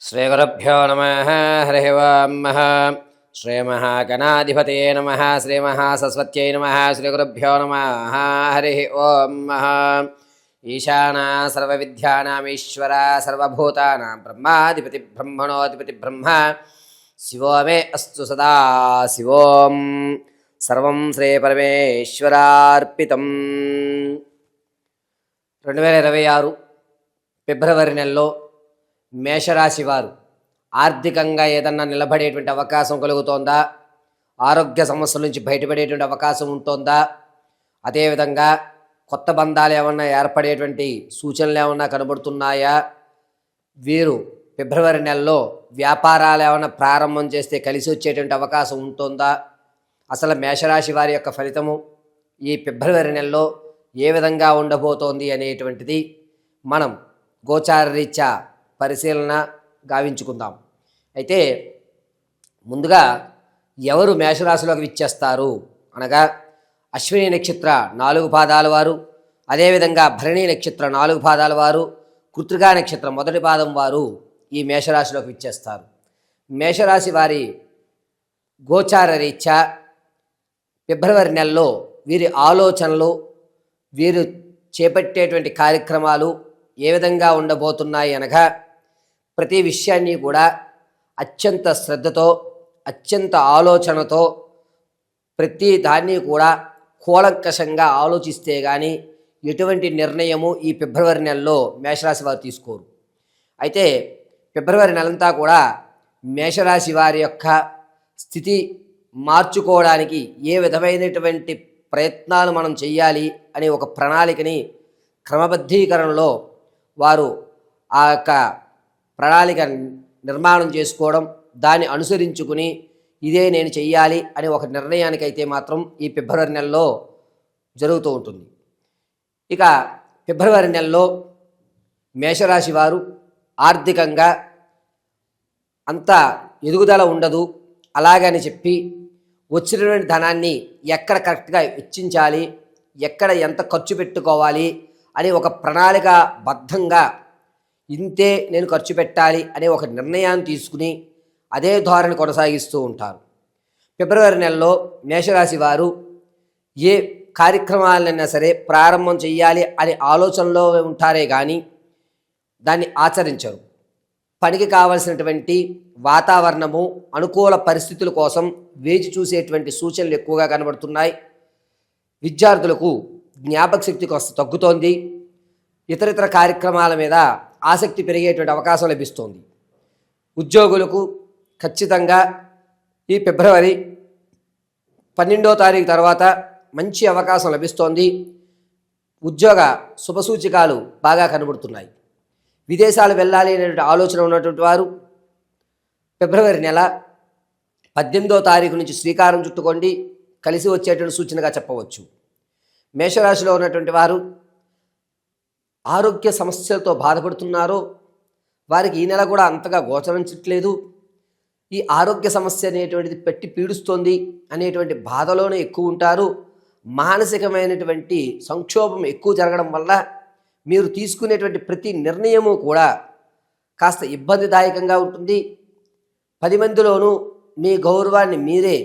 శ్రీగురుభ్యో నమః హరి ఓం శ్రీమహాగణాధిపతయే నమః శ్రీమహాసరస్వత్యై నమః శ్రీగురుభ్యో నమః హరి ఓం ఈశానా సర్వవిద్యానామీశ్వర సర్వభూతానాం బ్రహ్మాధిపతి బ్రహ్మణోధిపతి బ్రహ్మ శివో మే అస్తు సదా శివోం సర్వం శ్రీ పరమేశ్వరార్పితం. 2026 ఫిబ్రవరి నెలలో మేషరాశి వారు ఆర్థికంగా ఏదన్నా నిలబడేటువంటి అవకాశం కలుగుతోందా? ఆరోగ్య సమస్యల నుంచి బయటపడేటువంటి అవకాశం ఉంటుందా? అదేవిధంగా కొత్త బంధాలు ఏమన్నా ఏర్పడేటువంటి సూచనలు ఏమన్నా కనబడుతున్నాయా? వీరు ఫిబ్రవరి నెలలో వ్యాపారాలు ఏమన్నా ప్రారంభం చేస్తే కలిసి వచ్చేటువంటి అవకాశం ఉంటుందా? అసలు మేషరాశి వారి యొక్క ఫలితము ఈ ఫిబ్రవరి నెలలో ఏ విధంగా ఉండబోతోంది అనేటువంటిది మనం గోచార రీత్యా పరిశీలన గావించుకుందాం. అయితే ముందుగా ఎవరు మేషరాశిలోకి విచ్చేస్తారు అనగా అశ్విని నక్షత్ర 4 పాదాల వారు, అదేవిధంగా భరణి నక్షత్ర 4 పాదాల వారు, కృత్తికా నక్షత్రం 1 పాదం వారు ఈ మేషరాశిలోకి విచ్చేస్తారు. మేషరాశి వారి గోచార రీత్యా ఫిబ్రవరి నెలలో వీరి ఆలోచనలు, వీరు చేపట్టేటువంటి కార్యక్రమాలు ఏ విధంగా ఉండబోతున్నాయి అనగా ప్రతి విషయాన్ని కూడా అత్యంత శ్రద్ధతో, అత్యంత ఆలోచనతో ప్రతి దాన్ని కూడా కూలంకషంగా ఆలోచిస్తే కానీ ఎటువంటి నిర్ణయము ఈ ఫిబ్రవరి నెలలో మేషరాశి వారు తీసుకోరు. అయితే ఫిబ్రవరి నెలంతా కూడా మేషరాశి వారి యొక్క స్థితి మార్చుకోవడానికి ఏ విధమైనటువంటి ప్రయత్నాలు మనం చేయాలి అనే ఒక ప్రణాళికని క్రమబద్ధీకరణలో వారు ఆ యొక్క ప్రణాళిక నిర్మాణం చేసుకోవడం, దాన్ని అనుసరించుకుని ఇదే నేను చెయ్యాలి అనే ఒక నిర్ణయానికైతే మాత్రం ఈ ఫిబ్రవరి నెలలో జరుగుతూ ఉంటుంది. ఇక ఫిబ్రవరి నెలలో మేషరాశి వారు ఆర్థికంగా అంత ఎదుగుదల ఉండదు. అలాగని చెప్పి వచ్చినటువంటి ధనాన్ని ఎక్కడ కరెక్ట్గా వెచ్చించాలి, ఎక్కడ ఎంత ఖర్చు పెట్టుకోవాలి అని ఒక ప్రణాళిక బద్ధంగా ఇంతే నేను ఖర్చు పెట్టాలి అనే ఒక నిర్ణయాన్ని తీసుకుని అదే ధోరణి కొనసాగిస్తూ ఉంటారు. ఫిబ్రవరి నెలలో మేషరాశి వారు ఏ కార్యక్రమాలైనా సరే ప్రారంభం చేయాలి అనే ఆలోచనలో ఉంటారే కానీ దాన్ని ఆచరించరు. పనికి కావలసినటువంటి వాతావరణము, అనుకూల పరిస్థితుల కోసం వేచి చూసేటువంటి సూచనలు ఎక్కువగా కనబడుతున్నాయి. విద్యార్థులకు జ్ఞాపక శక్తి తగ్గుతోంది. ఇతరితర కార్యక్రమాల మీద ఆసక్తి పెరిగేటువంటి అవకాశం లభిస్తోంది. ఉద్యోగులకు ఖచ్చితంగా ఈ ఫిబ్రవరి 12వ తారీఖు తర్వాత మంచి అవకాశం లభిస్తోంది. ఉద్యోగ శుభసూచికాలు బాగా కనబడుతున్నాయి. విదేశాలు వెళ్ళాలి అనేటువంటి ఆలోచన ఉన్నటువంటి వారు ఫిబ్రవరి నెల 18వ తారీఖు నుంచి శ్రీకారం చుట్టుకోండి, కలిసి వచ్చేటువంటి సూచనగా చెప్పవచ్చు. మేషరాశిలో ఉన్నటువంటి వారు ఆరోగ్య సమస్యలతో బాధపడుతున్నారో వారికి ఈ నెల కూడా అంతగా గోచరించట్లేదు. ఈ ఆరోగ్య సమస్య అనేటువంటిది పెట్టి పీడుస్తోంది అనేటువంటి బాధలోనే ఎక్కువ ఉంటారు. మానసికమైనటువంటి సంక్షోభం ఎక్కువ జరగడం వల్ల మీరు తీసుకునేటువంటి ప్రతి నిర్ణయము కూడా కాస్త ఇబ్బందిదాయకంగా ఉంటుంది. 10 మందిలోనూ మీ గౌరవాన్ని మీరే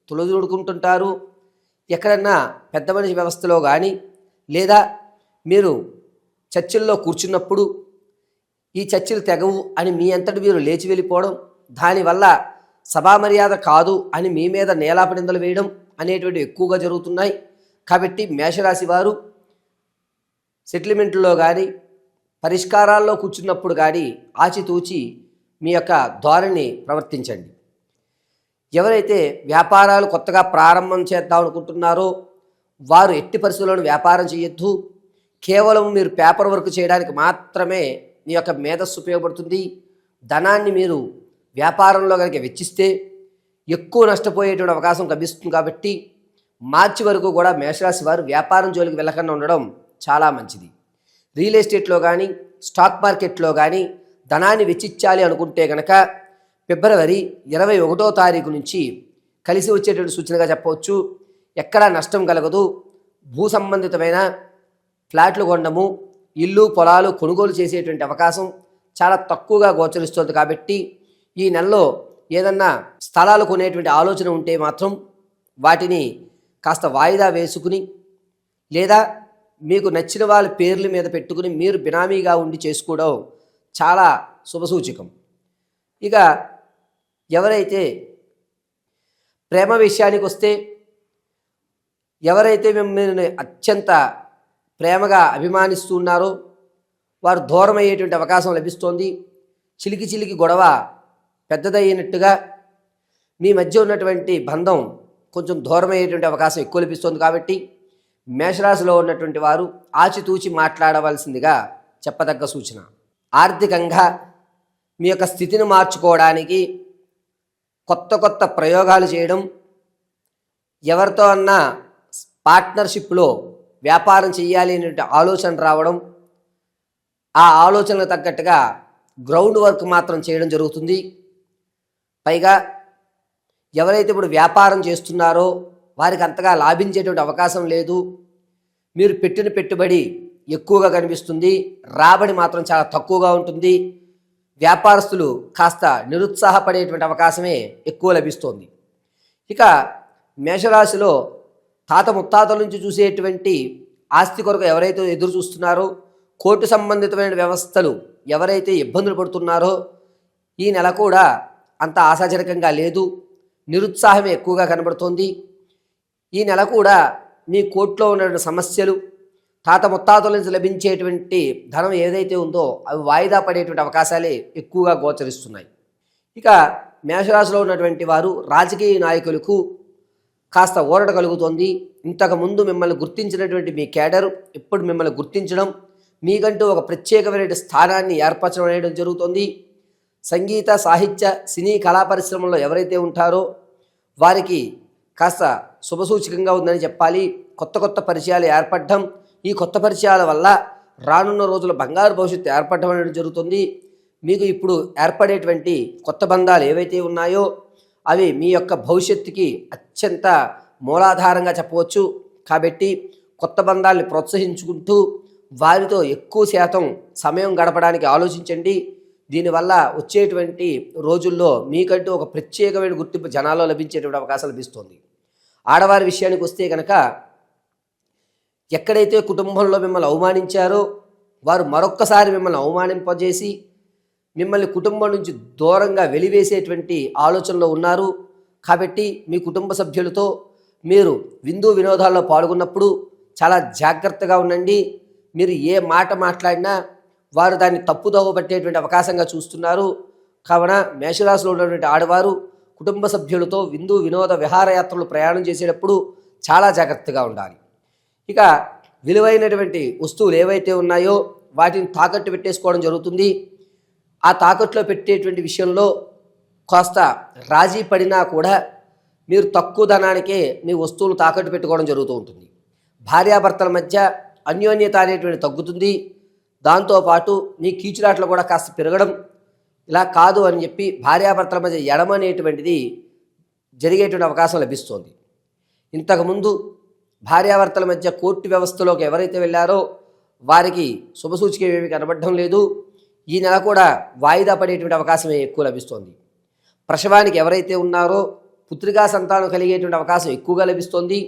తొలదూడుకుంటుంటారు. ఎక్కడన్నా పెద్ద మనిషి వ్యవస్థలో కానీ లేదా మీరు చర్చిల్లో కూర్చున్నప్పుడు ఈ చర్చలు తెగవు అని మీ అంతటి మీరు లేచి వెళ్ళిపోవడం, దానివల్ల సభా మర్యాద కాదు అని మీ మీద నేలాపనిందలు వేయడం అనేటువంటి ఎక్కువగా జరుగుతున్నాయి. కాబట్టి మేషరాశి వారు సెటిల్మెంట్లో కానీ పరిష్కారాల్లో కూర్చున్నప్పుడు కానీ ఆచితూచి మీ యొక్క ధోరణిని ప్రవర్తించండి. ఎవరైతే వ్యాపారాలు కొత్తగా ప్రారంభం చేద్దాం అనుకుంటున్నారో వారు ఎట్టి పరిస్థితుల్లోనూ వ్యాపారం చేయొద్దు. కేవలం మీరు పేపర్ వర్క్ చేయడానికి మాత్రమే మీ యొక్క మేధస్సు ఉపయోగపడుతుంది. ధనాన్ని మీరు వ్యాపారంలో కనుక వెచ్చిస్తే ఎక్కువ నష్టపోయేటువంటి అవకాశం లభిస్తుంది. కాబట్టి మార్చి వరకు కూడా మేషరాశి వారు వ్యాపారం జోలికి వెళ్ళకుండా ఉండడం చాలా మంచిది. రియల్ ఎస్టేట్లో కానీ స్టాక్ మార్కెట్లో కానీ ధనాన్ని వెచ్చించాలి అనుకుంటే కనుక ఫిబ్రవరి 21వ తారీఖు నుంచి కలిసి వచ్చేటువంటి సూచనగా చెప్పవచ్చు. ఎక్కడా నష్టం కలగదు. భూ సంబంధితమైన ఫ్లాట్లు కొనడము, ఇల్లు పొలాలు కొనుగోలు చేసేటువంటి అవకాశం చాలా తక్కువగా గోచరిస్తుంది. కాబట్టి ఈ నెలలో ఏదన్నా స్థలాలు కొనేటువంటి ఆలోచన ఉంటే మాత్రం వాటిని కాస్త వాయిదా వేసుకుని, లేదా మీకు నచ్చిన వాళ్ళ పేర్ల మీద పెట్టుకుని మీరు బినామీగా ఉండి చేసుకోవడం చాలా శుభసూచకం. ఇక ఎవరైతే ప్రేమ విషయానికి వస్తే, ఎవరైతే మిమ్మల్ని అత్యంత ప్రేమగా అభిమానిస్తూ ఉన్నారో వారు దూరం అయ్యేటువంటి అవకాశం లభిస్తోంది. చిలికి చిలికి గొడవ పెద్దదయ్యినట్టుగా మీ మధ్య ఉన్నటువంటి బంధం కొంచెం దూరం అయ్యేటువంటి అవకాశం ఎక్కువ లభిస్తుంది. కాబట్టి మేషరాశిలో ఉన్నటువంటి వారు ఆచితూచి మాట్లాడవలసిందిగా చెప్పదగ్గ సూచన. ఆర్థికంగా మీ యొక్క స్థితిని మార్చుకోవడానికి కొత్త కొత్త ప్రయోగాలు చేయడం, ఎవరితో అన్నా పార్ట్నర్షిప్లో వ్యాపారం చేయాలి అనే ఆలోచన రావడం, ఆ ఆలోచనకు తగ్గట్టుగా గ్రౌండ్ వర్క్ మాత్రం చేయడం జరుగుతుంది. పైగా ఎవరైతే ఇప్పుడు వ్యాపారం చేస్తున్నారో వారికి అంతగా లాభించేటువంటి అవకాశం లేదు. మీరు పెట్టిన పెట్టుబడి ఎక్కువగా కనిపిస్తుంది, రాబడి మాత్రం చాలా తక్కువగా ఉంటుంది. వ్యాపారస్తులు కాస్త నిరుత్సాహపడేటువంటి అవకాశమే ఎక్కువ లభిస్తోంది. ఇక మేషరాశిలో తాత ముత్తాతల నుంచి చూసేటువంటి ఆస్తి కొరకు ఎవరైతే ఎదురు చూస్తున్నారో, కోర్టు సంబంధితమైన వ్యవస్థలు ఎవరైతే ఇబ్బందులు పడుతున్నారో ఈ నెల కూడా అంత ఆశాజనకంగా లేదు, నిరుత్సాహమే ఎక్కువగా కనబడుతోంది. ఈ నెల కూడా మీ కోర్టులో ఉన్న సమస్యలు, తాత ముత్తాతల నుంచి లభించేటువంటి ధనం ఏదైతే ఉందో అవి వాయిదా పడేటువంటి అవకాశాలే ఎక్కువగా గోచరిస్తున్నాయి. ఇక మేషరాశిలో ఉన్నటువంటి వారు రాజకీయ నాయకులకు కాస్త ఊరట కలుగుతోంది. ఇంతకుముందు మిమ్మల్ని గుర్తించినటువంటి మీ కేడర్ ఇప్పుడు మిమ్మల్ని గుర్తించడం, మీకంటూ ఒక ప్రత్యేకమైన స్థానాన్ని ఏర్పరచడం అనేది జరుగుతుంది. సంగీత, సాహిత్య, సినీ, కళా పరిశ్రమలో ఎవరైతే ఉంటారో వారికి కాస్త శుభసూచకంగా ఉందని చెప్పాలి. కొత్త కొత్త పరిచయాలు ఏర్పడడం, ఈ కొత్త పరిచయాల వల్ల రానున్న రోజుల బంగారు భవిష్యత్తు ఏర్పడడం అనేది జరుగుతుంది. మీకు ఇప్పుడు ఏర్పడేటువంటి కొత్త బంధాలు ఏవైతే ఉన్నాయో అవి మీ యొక్క భవిష్యత్తుకి అత్యంత మూలాధారంగా చెప్పవచ్చు. కాబట్టి కొత్త బంధాలని ప్రోత్సహించుకుంటూ వారితో ఎక్కువ శాతం సమయం గడపడానికి ఆలోచించండి. దీనివల్ల వచ్చేటువంటి రోజుల్లో మీకంటూ ఒక ప్రత్యేకమైన గుర్తింపు జనాల్లో లభించేటువంటి అవకాశం లభిస్తుంది. ఆడవారి విషయానికి వస్తే కనుక ఎక్కడైతే కుటుంబంలో మిమ్మల్ని అవమానించారో వారు మరొక్కసారి మిమ్మల్ని అవమానింపజేసి మిమ్మల్ని కుటుంబం నుంచి దూరంగా వెలివేసేటువంటి ఆలోచనలో ఉన్నారు. కాబట్టి మీ కుటుంబ సభ్యులతో మీరు విందు వినోదాల్లో పాల్గొన్నప్పుడు చాలా జాగ్రత్తగా ఉండండి. మీరు ఏ మాట మాట్లాడినా వారు దాన్ని తప్పుదోవ పట్టేటువంటి అవకాశంగా చూస్తున్నారు. కావున మేషరాశిలో ఉన్నటువంటి ఆడవారు కుటుంబ సభ్యులతో విందు వినోద విహారయాత్రలు ప్రయాణం చేసేటప్పుడు చాలా జాగ్రత్తగా ఉండాలి. ఇక విలువైనటువంటి వస్తువులు ఏవైతే ఉన్నాయో వాటిని తాకట్టు పెట్టేసుకోవడం జరుగుతుంది. ఆ తాకట్టులో పెట్టేటువంటి విషయంలో కాస్త రాజీ పడినా కూడా మీరు తక్కువ ధనానికే మీ వస్తువులు తాకట్టు పెట్టుకోవడం జరుగుతూ ఉంటుంది. భార్యాభర్తల మధ్య అన్యోన్యత అనేటువంటి తగ్గుతుంది. దాంతోపాటు మీ కీచులాట్లు కూడా కాస్త పెరగడం, ఇలా కాదు అని చెప్పి భార్యాభర్తల మధ్య ఎడమనేటువంటిది జరిగేటువంటి అవకాశం లభిస్తుంది. ఇంతకుముందు భార్యాభర్తల మధ్య కోర్టు వ్యవస్థలోకి ఎవరైతే వెళ్ళారో వారికి శుభసూచిక ఏమీ కనబడడం లేదు. ఈ నెల కూడా వాయిదా పడేటువంటి అవకాశమే ఎక్కువ లభిస్తోంది. ప్రసవానికి ఎవరైతే ఉన్నారో పుత్రికా సంతానం కలిగేటువంటి అవకాశం ఎక్కువగా లభిస్తోంది.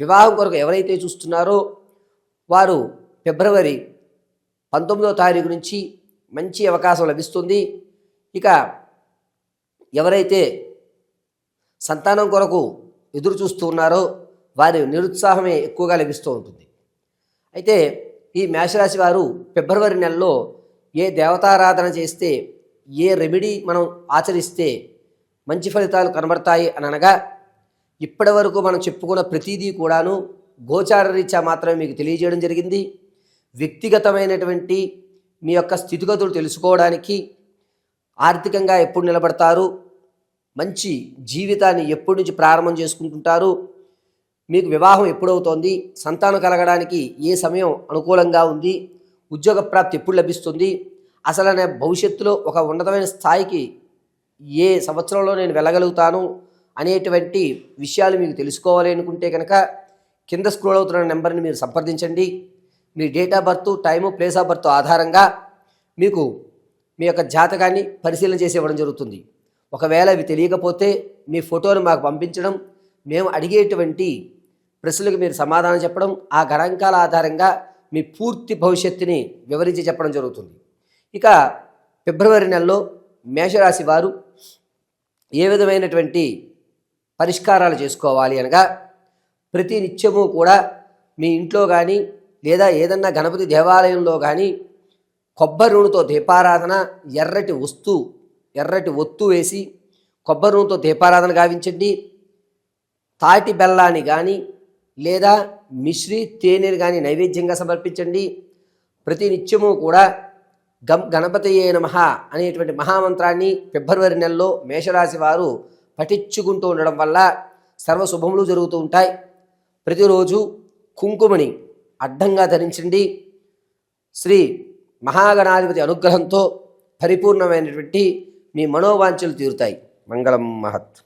వివాహం కొరకు ఎవరైతే చూస్తున్నారో వారు ఫిబ్రవరి 19వ తారీఖు నుంచి మంచి అవకాశం లభిస్తుంది. ఇక ఎవరైతే సంతానం కొరకు ఎదురు చూస్తూ ఉన్నారో వారి నిరుత్సాహమే ఎక్కువగా లభిస్తూ ఉంటుంది. అయితే ఈ మేషరాశి వారు ఫిబ్రవరి నెలలో ఏ దేవతారాధన చేస్తే, ఏ రెమెడీ మనం ఆచరిస్తే మంచి ఫలితాలు కనబడతాయి అని అనగా, ఇప్పటి వరకు మనం చెప్పుకున్న ప్రతిదీ కూడాను గోచార రీత్యా మాత్రమే మీకు తెలియజేయడం జరిగింది. వ్యక్తిగతమైనటువంటి మీ యొక్క స్థితిగతులు తెలుసుకోవడానికి, ఆర్థికంగా ఎప్పుడు నిలబడతారు, మంచి జీవితాన్ని ఎప్పటి నుంచి ప్రారంభం చేసుకుంటుంటారు, మీకు వివాహం ఎప్పుడవుతోంది, సంతానం కలగడానికి ఏ సమయం అనుకూలంగా ఉంది, ఉద్యోగ ప్రాప్తి ఎప్పుడు లభిస్తుంది, అసలు భవిష్యత్తులో ఒక ఉన్నతమైన స్థాయికి ఏ సంవత్సరంలో నేను వెళ్ళగలుగుతాను అనేటువంటి విషయాలు మీకు తెలుసుకోవాలి అనుకుంటే కనుక కింద స్క్రోల్ అవుతున్న నెంబర్ని మీరు సంప్రదించండి. మీ date of birth, time, place of birth ఆధారంగా మీకు మీ యొక్క జాతకాన్ని పరిశీలన చేసి ఇవ్వడం జరుగుతుంది. ఒకవేళ ఇవి తెలియకపోతే మీ ఫోటోను మాకు పంపించడం, మేము అడిగేటువంటి ప్రశ్నలకు మీరు సమాధానం చెప్పడం, ఆ గణాంకాల ఆధారంగా మీ పూర్తి భవిష్యత్తుని వివరించి చెప్పడం జరుగుతుంది. ఇక ఫిబ్రవరి నెలలో మేషరాశి వారు ఏ విధమైనటువంటి పరిష్కారాలు చేసుకోవాలి అనగా, ప్రతి నిత్యము కూడా మీ ఇంట్లో కానీ లేదా ఏదన్నా గణపతి దేవాలయంలో కానీ కొబ్బరి నూనెతో దీపారాధన, ఎర్రటి ఒత్తు వేసి కొబ్బరి నూనెతో దీపారాధన గావించండి. తాటి బెల్లాన్ని కానీ లేదా మిశ్రి తేనెని కానీ నైవేద్యంగా సమర్పించండి. ప్రతి నిత్యము కూడా గణపతయే నమః అనేటువంటి మహామంత్రాన్ని ఫిబ్రవరి నెలలో మేషరాశి వారు పఠించుకుంటూ ఉండడం వల్ల సర్వశుభములు జరుగుతూ ఉంటాయి. ప్రతిరోజు కుంకుమని అడ్డంగా ధరించండి. శ్రీ మహాగణాధిపతి అనుగ్రహంతో పరిపూర్ణమైనటువంటి మీ మనోవాంఛలు తీరుతాయి. మంగళం మహత్.